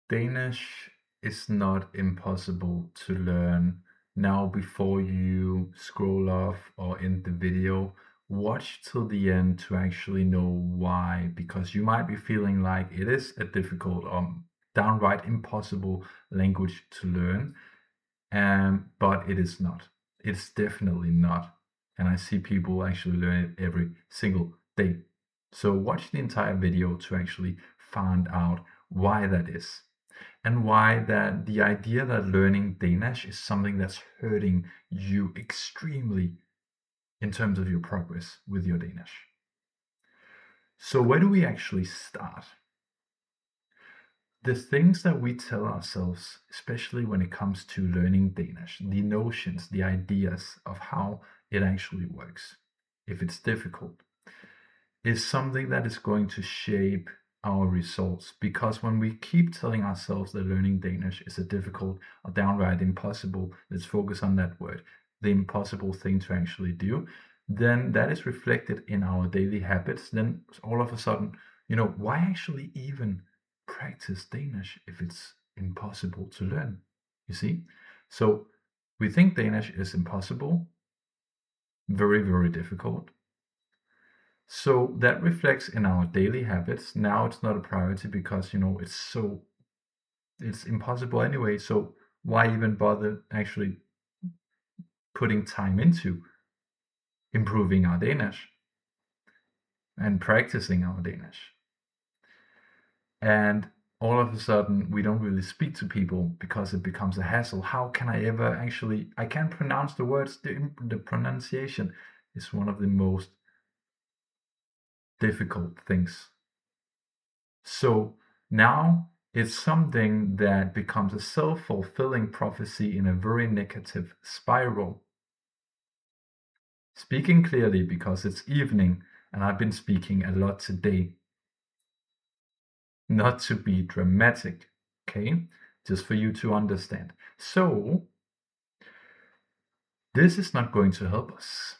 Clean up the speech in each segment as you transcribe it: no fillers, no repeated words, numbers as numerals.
Danish is not impossible to learn. Now, before you scroll off or end the video, watch till the end to actually know why, because you might be feeling like it is a difficult or downright impossible language to learn, but it is not. It's definitely not. And I see people actually learn it every single day. So watch the entire video to actually find out why that is and why that the idea that learning Danish is something that's hurting you extremely in terms of your progress with your Danish. So where do we actually start? The things that we tell ourselves, especially when it comes to learning Danish, the notions, the ideas of how it actually works, if it's difficult, is something that is going to shape our results. Because when we keep telling ourselves that learning Danish is a difficult or downright impossible, let's focus on that word, the impossible thing to actually do, then that is reflected in our daily habits. Then all of a sudden, why actually even practice Danish if it's impossible to learn? You see? So we think Danish is impossible, very, very difficult. So that reflects in our daily habits. Now it's not a priority because it's impossible anyway. So why even bother actually putting time into improving our Danish and practicing our Danish? And all of a sudden we don't really speak to people because it becomes a hassle. How can I ever actually, I can't pronounce the words. The pronunciation is one of the most difficult things. So now it's something that becomes a self-fulfilling prophecy in a very negative spiral. Speaking clearly because it's evening and I've been speaking a lot today. Not to be dramatic, okay? Just for you to understand. So this is not going to help us.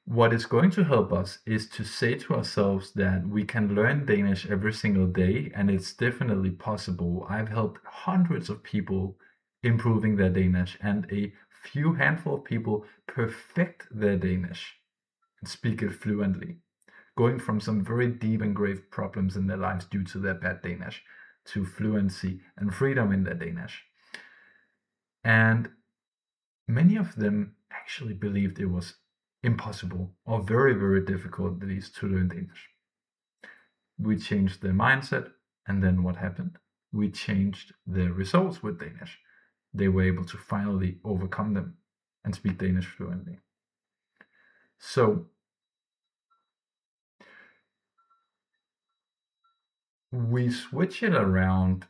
What is going to help us is to say to ourselves that we can learn Danish every single day, and it's definitely possible. I've helped hundreds of people improving their Danish, and a few handful of people perfect their Danish and speak it fluently, going from some very deep and grave problems in their lives due to their bad Danish to fluency and freedom in their Danish. And many of them actually believed it was impossible or very, very difficult at least to learn Danish. We changed their mindset, and then what happened? We changed their results with Danish. They were able to finally overcome them and speak Danish fluently. So we switch it around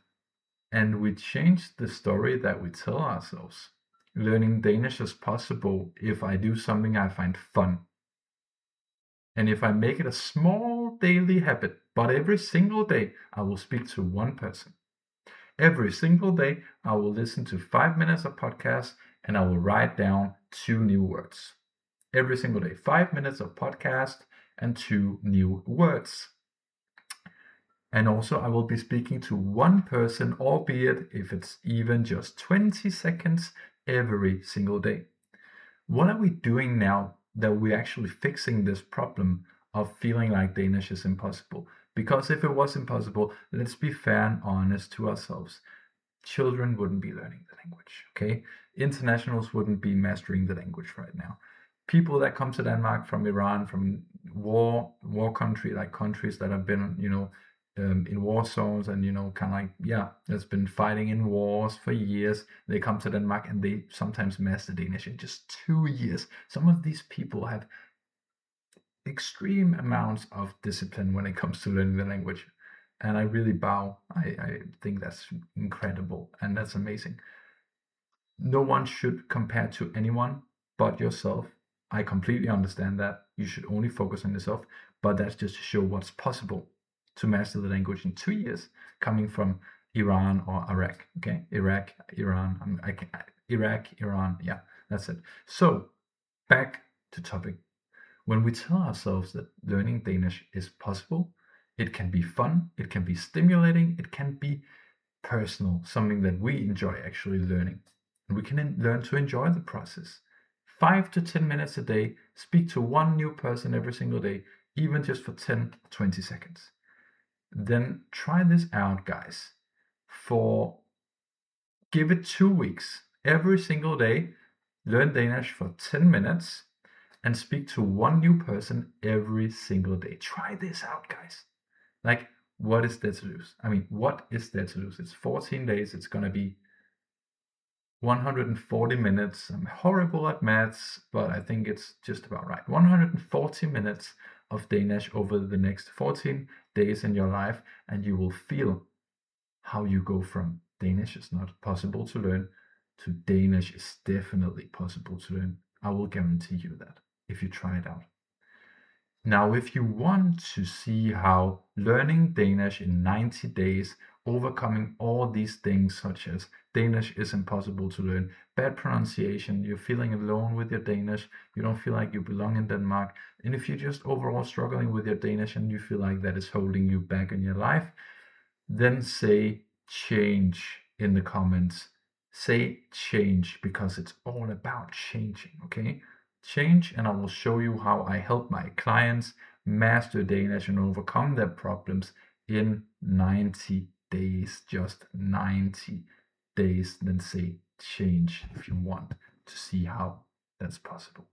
and we change the story that we tell ourselves. Learning Danish is possible if I do something I find fun. And if I make it a small daily habit, but every single day I will speak to one person. Every single day I will listen to 5 minutes of podcast and I will write down 2 new words. Every single day, 5 minutes of podcast and 2 new words. And also I will be speaking to one person, albeit if it's even just 20 seconds every single day. What are we doing now that we're actually fixing this problem of feeling like Danish is impossible? Because if it was impossible, let's be fair and honest to ourselves. Children wouldn't be learning the language, okay? Internationals wouldn't be mastering the language right now. People that come to Denmark from Iran, from war country, like countries that have been, in war zones and, kind of like, that's been fighting in wars for years. They come to Denmark and they sometimes master Danish in just 2 years. Some of these people have extreme amounts of discipline when it comes to learning the language. And I really bow. I think that's incredible and that's amazing. No one should compare to anyone but yourself. I completely understand that. You should only focus on yourself, but that's just to show what's possible to master the language in 2 years, coming from Iran or Iraq. Okay, Iraq, Iran. Iraq, Iran. Yeah, that's it. So back to topic. When we tell ourselves that learning Danish is possible, It can be fun, it can be stimulating, it can be personal, something that we enjoy actually learning. And we can learn to enjoy the process. 5 to 10 minutes a day, speak to one new person every single day, even just for 10, 20 seconds. Then try this out, guys. Give it 2 weeks. Every single day, learn Danish for 10 minutes and speak to one new person every single day. Try this out, guys. Like, what is there to lose? I mean, what is there to lose? It's 14 days. It's going to be 140 minutes. I'm horrible at maths, but I think it's just about right. 140 minutes of Danish over the next 14 days in your life, and you will feel how you go from Danish is not possible to learn to Danish is definitely possible to learn. I will guarantee you that if you try it out. Now, if you want to see how learning Danish in 90 days, overcoming all these things such as Danish is impossible to learn, bad pronunciation, you're feeling alone with your Danish, you don't feel like you belong in Denmark, and if you're just overall struggling with your Danish and you feel like that is holding you back in your life, then say change in the comments. Say change, because it's all about changing, okay? Change, and I will show you how I help my clients master Danish and overcome their problems in 90 days, just 90 days. Then say change if you want to see how that's possible.